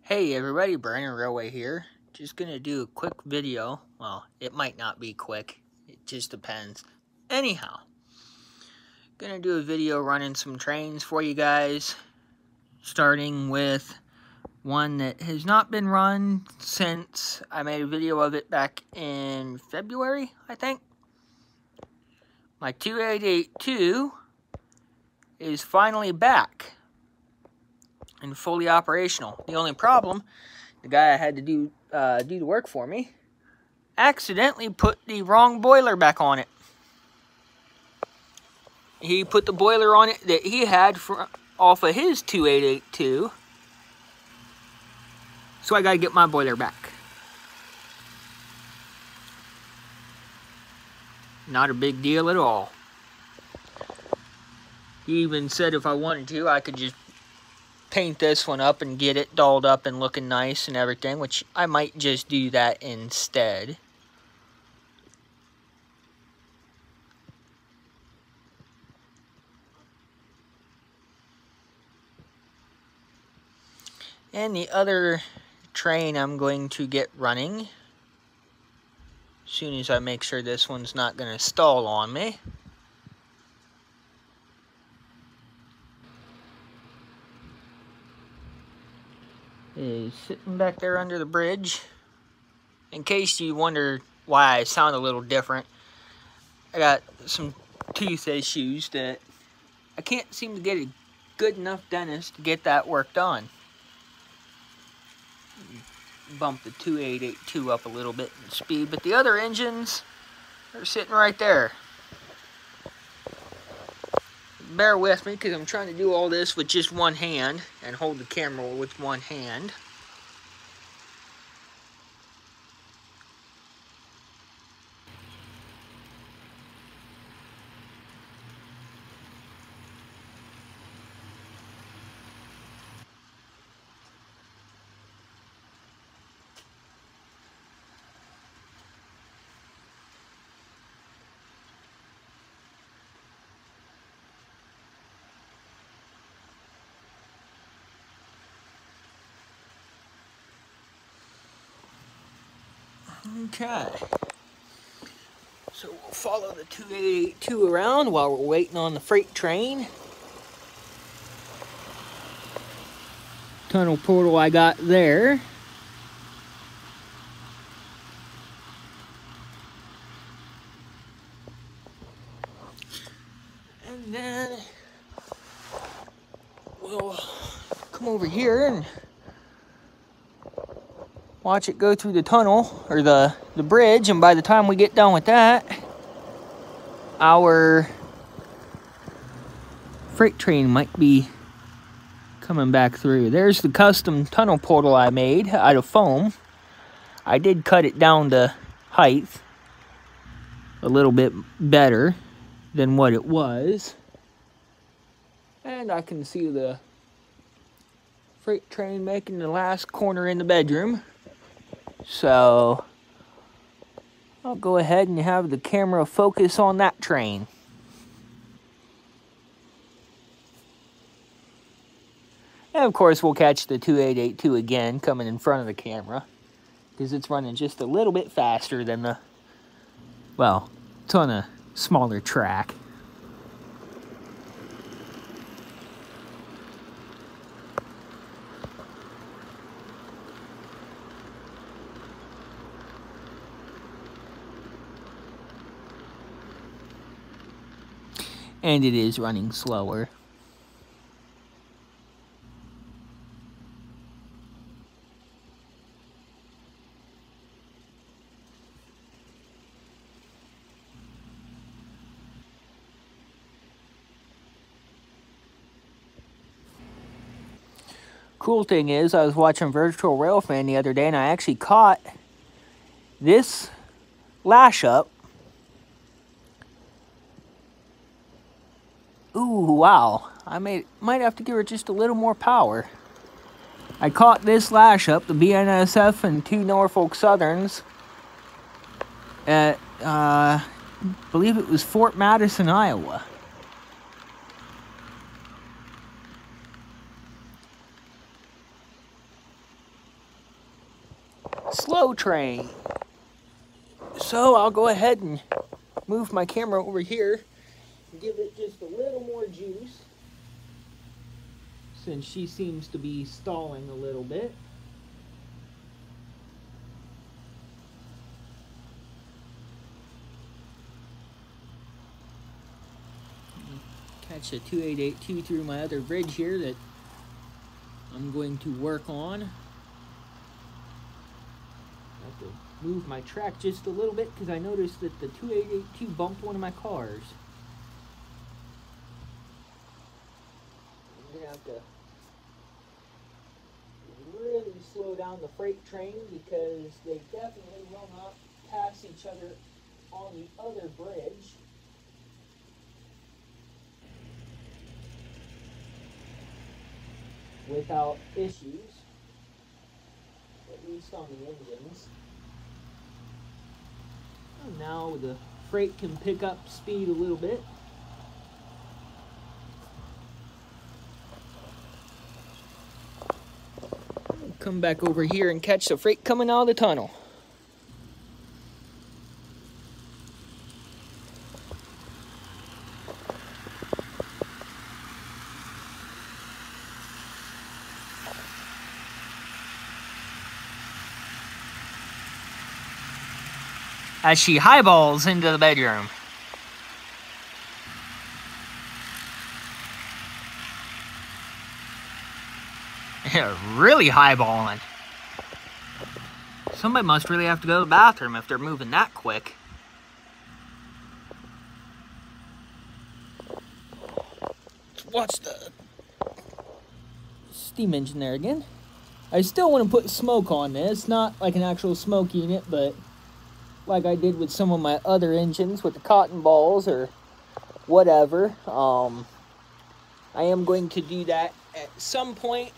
Hey everybody, Brandon Railway here. Just gonna do a quick video. Well, it might not be quick. It just depends. Anyhow, gonna do a video running some trains for you guys. Starting with one that has not been run since I made a video of it back in February, I think. My 2882 is finally back and fully operational. The only problem, the guy I had to do the work for me accidentally put the wrong boiler back on it. He put the boiler on it that he had off of his 2882. So I gotta get my boiler back. Not a big deal at all. He even said if I wanted to, I could just paint this one up and get it dolled up and looking nice and everything, which I might just do that instead. And the other train I'm going to get running as soon as I make sure this one's not going to stall on me. Is sitting back there under the bridge. In case you wonder why I sound a little different, I got some tooth issues that I can't seem to get a good enough dentist to get that work done. Bump the 2882 up a little bit in speed, but the other engines are sitting right there. Bear with me because I'm trying to do all this with just one hand and hold the camera with one hand. Okay, so we'll follow the 2882 around while we're waiting on the freight train. Tunnel portal I got there. And then we'll come over here and watch it go through the tunnel, or the bridge, and by the time we get done with that, our freight train might be coming back through. There's the custom tunnel portal I made out of foam. I did cut it down to height a little bit better than what it was. And I can see the freight train making the last corner in the bedroom. So I'll go ahead and have the camera focus on that train. And of course we'll catch the 2882 again coming in front of the camera, because it's running just a little bit faster than the, well, it's on a smaller track. And it is running slower. Cool thing is, I was watching Virtual Railfan the other day and I actually caught this lash up. Ooh, wow. I might have to give her just a little more power. I caught this lash up, the BNSF and 2 Norfolk Southerns, at, I believe it was Fort Madison, Iowa. slow train. So I'll go ahead and move my camera over here and give it just a little more juice, since she seems to be stalling a little bit. Catch the 2882 through my other bridge here that I'm going to work on. I have to move my track just a little bit because I noticed that the 2882 bumped one of my cars. I'm going to have to really slow down the freight train because they definitely will not pass each other on the other bridge. Without issues, at least on the engines. And now the freight can pick up speed a little bit. Come back over here and catch the freight coming out of the tunnel. As she highballs into the bedroom. Yeah, really highballing. Somebody must really have to go to the bathroom if they're moving that quick. Let's watch the steam engine there again. I still want to put smoke on this, not like an actual smoke unit, but like I did with some of my other engines with the cotton balls or whatever. I am going to do that at some point,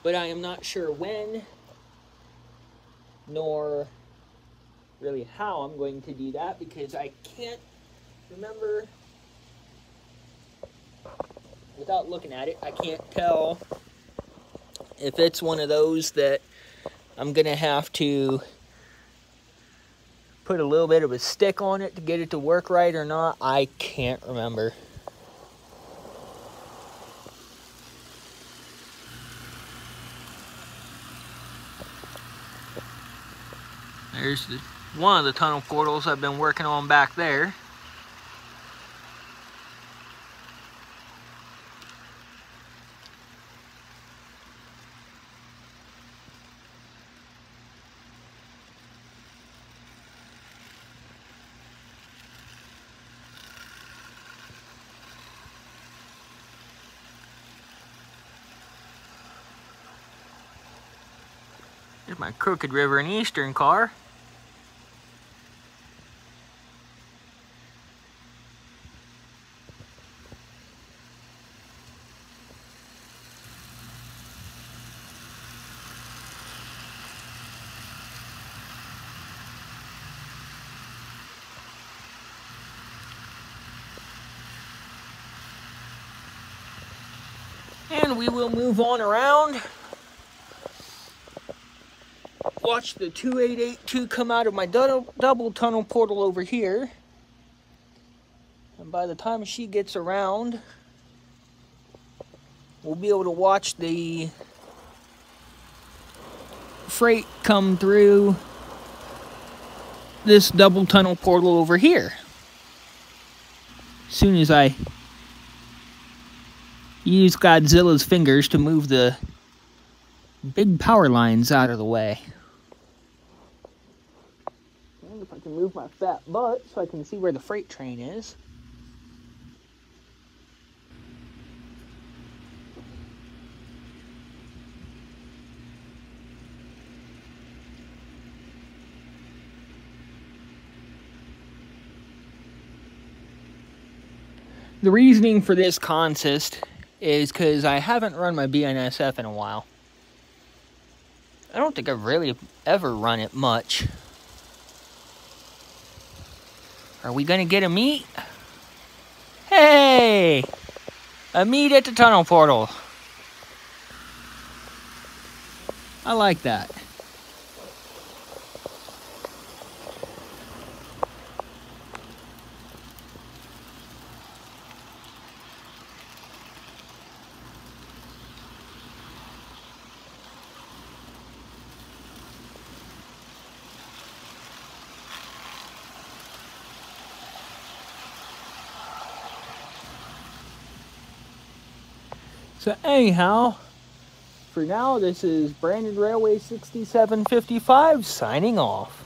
but I am not sure when, nor really how I'm going to do that, because I can't remember, without looking at it, I can't tell if it's one of those that I'm going to have to put a little bit of a stick on it to get it to work right or not. I can't remember. There's one of the tunnel portals I've been working on back there. Here's my Crooked River and Eastern car. And we will move on around. Watch the 2882 come out of my double tunnel portal over here. And by the time she gets around, we'll be able to watch the freight come through this double tunnel portal over here. As soon as I use Godzilla's fingers to move the big power lines out of the way. And if I can move my fat butt so I can see where the freight train is. The reasoning for this consist is because I haven't run my BNSF in a while. I don't think I've really ever run it much. Are we gonna get a meet? Hey! A meet at the tunnel portal. I like that. So anyhow, for now, this is Brandon Railway 6755 signing off.